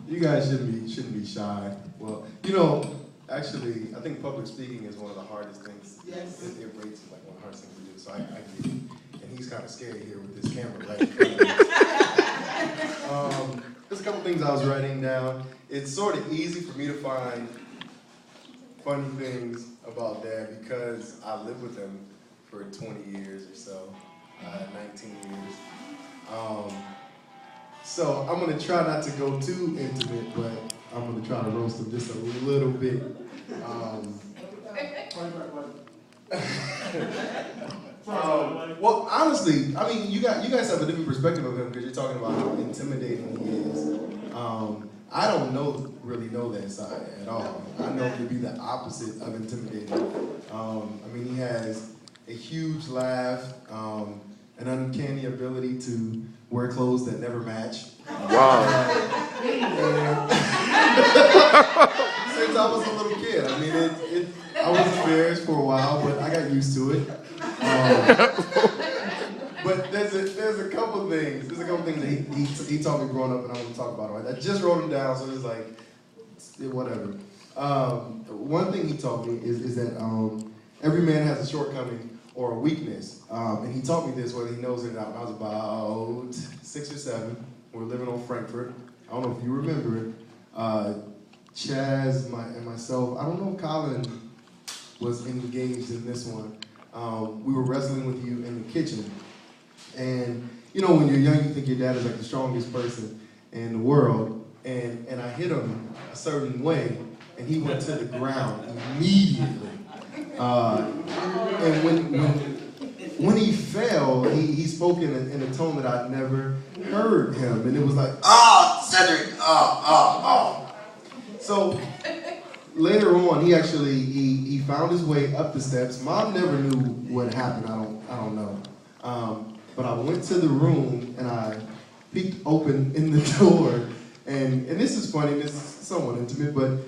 You guys shouldn't be shy. Well, actually, I think public speaking is one of the hardest things. Yes. It rates like one of the hardest things to do. So I get it. And he's kind of scary here with this camera. There's a couple things I was writing down. It's sort of easy for me to find funny things about Dad because I lived with him for 20 years or so, 19 years. So I'm gonna try not to go too intimate, but I'm gonna try to roast him just a little bit. Well, honestly, I mean, you guys have a different perspective of him because you're talking about how intimidating he is. I don't really know that side at all. I know him to be the opposite of intimidating. I mean, he has a huge laugh, an uncanny ability to wear clothes that never match. Wow. Since I was a little kid, I mean, I was embarrassed for a while, but I got used to it. But there's a couple things. There's a couple things that he taught me growing up, and I'm gonna talk about it. I just wrote them down, so it's like whatever. One thing he taught me is that every man has a shortcoming or a weakness, and he taught me this whether he knows it or not. When I was about 6 or 7, we were living on Frankfurt. I don't know if you remember it. Chaz and myself. I don't know if Colin was engaged in this one. We were wrestling with you in the kitchen. And when you're young, you think your dad is like the strongest person in the world. And I hit him a certain way, and he went to the ground immediately. And when he fell, he spoke in a tone that I'd never heard him. And it was like, Cedric, So later on, he found his way up the steps. Mom never knew what happened. I don't know. But I went to the room and I peeked open in the door. And this is funny. This is somewhat intimate, but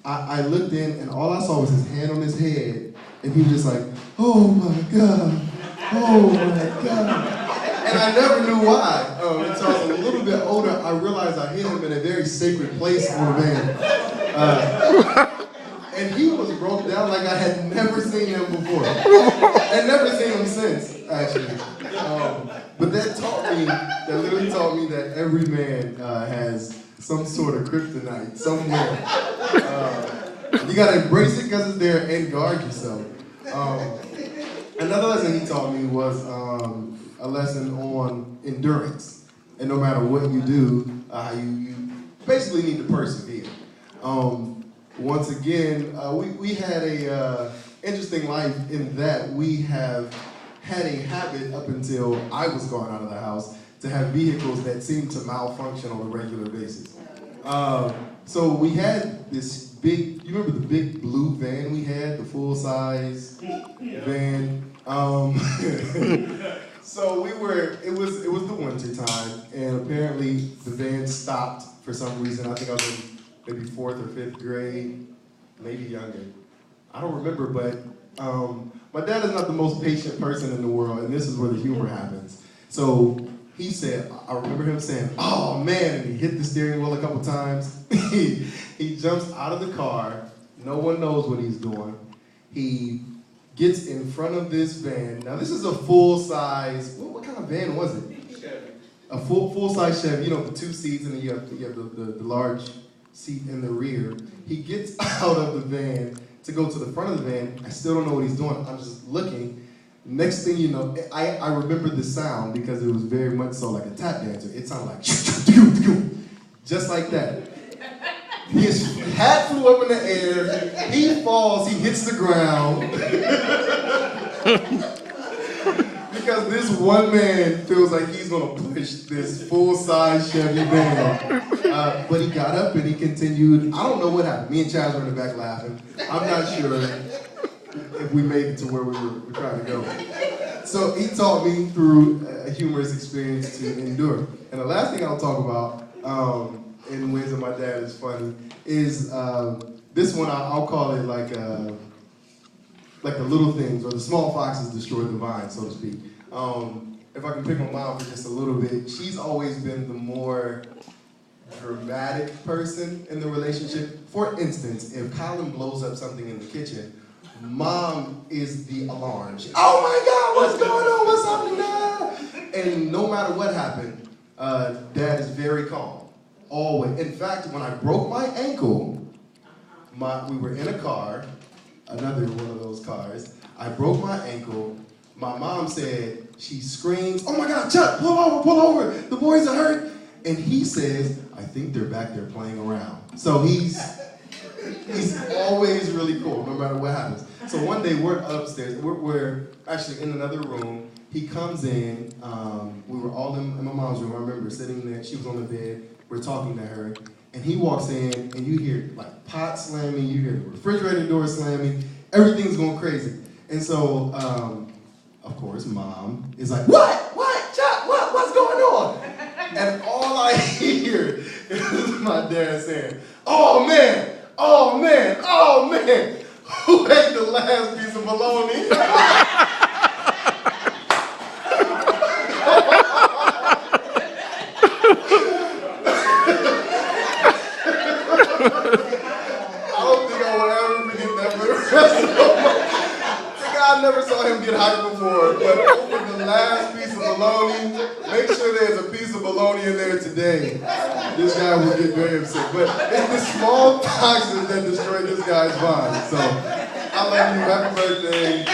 I looked in and all I saw was his hand on his head, and he was just like, "Oh my God, oh my God." And I never knew why. Until I was a little bit older, I realized I hit him in a very sacred place for a man. And he was broke down like I had never seen him before. And never seen him since, actually. But that literally taught me that every man has some sort of kryptonite somewhere. You gotta embrace it because it's there and guard yourself. Another lesson he taught me was a lesson on endurance. And no matter what you do, you basically need to persevere. Once again, we had a interesting life in that we have had a habit up until I was gone out of the house to have vehicles that seemed to malfunction on a regular basis. So we had this big, you remember the big blue van we had, the full-size van? So it was the winter time, and apparently the van stopped for some reason. I think I was in maybe 4th or 5th grade, maybe younger. I don't remember, but my dad is not the most patient person in the world, and this is where the humor happens. So he said, I remember him saying, "Oh man," and he hit the steering wheel a couple times. He jumps out of the car. No one knows what he's doing. He gets in front of this van. Now this is a full-size, what kind of van was it? Chevy. A full-size Chevy, the 2 seats, and then you have the large seat in the rear. He gets out of the van to go to the front of the van. I still don't know what he's doing. I'm just looking. Next thing you know, I remember the sound because it was very much so like a tap dancer. It sounded like just like that. His hat flew up in the air. He falls. He hits the ground. Because this one man feels like he's gonna push this full-size Chevy van. But he got up and he continued. I don't know what happened. Me and Chaz were in the back laughing. I'm not sure if we made it to where we were trying to go. So he taught me through a humorous experience to endure. And the last thing I'll talk about, in ways that my dad is funny, is this one. I'll call it like the little things, or the small foxes destroy the vine, so to speak. If I can pick my mom for just a little bit, she's always been the more dramatic person in the relationship. For instance, if Colin blows up something in the kitchen, mom is the alarm. Oh my God, what's going on? What's happening now? And no matter what happened, dad is very calm. Always. In fact, when I broke my ankle, we were in a car, another one of those cars. I broke my ankle. My mom said, she screams, oh my God, Chuck, pull over, the boys are hurt. And he says, I think they're back there playing around. So he's always really cool, no matter what happens. So one day we're upstairs, we're actually in another room. He comes in, we were all in my mom's room, I remember sitting there, she was on the bed, we're talking to her, and he walks in and you hear like pot slamming, you hear the refrigerator door slamming, everything's going crazy. And so, of course, mom is like, what, Chuck, what's going on? And all I hear is my dad saying, oh man, who ate the last piece of bologna? I don't think I will ever forget that for the rest of my life. I never saw him get hyped before, but over the last piece of bologna, make sure there's a piece of bologna in there today. This guy will get very upset. But it's the small toxins that destroy this guy's mind. So I love you. Happy birthday.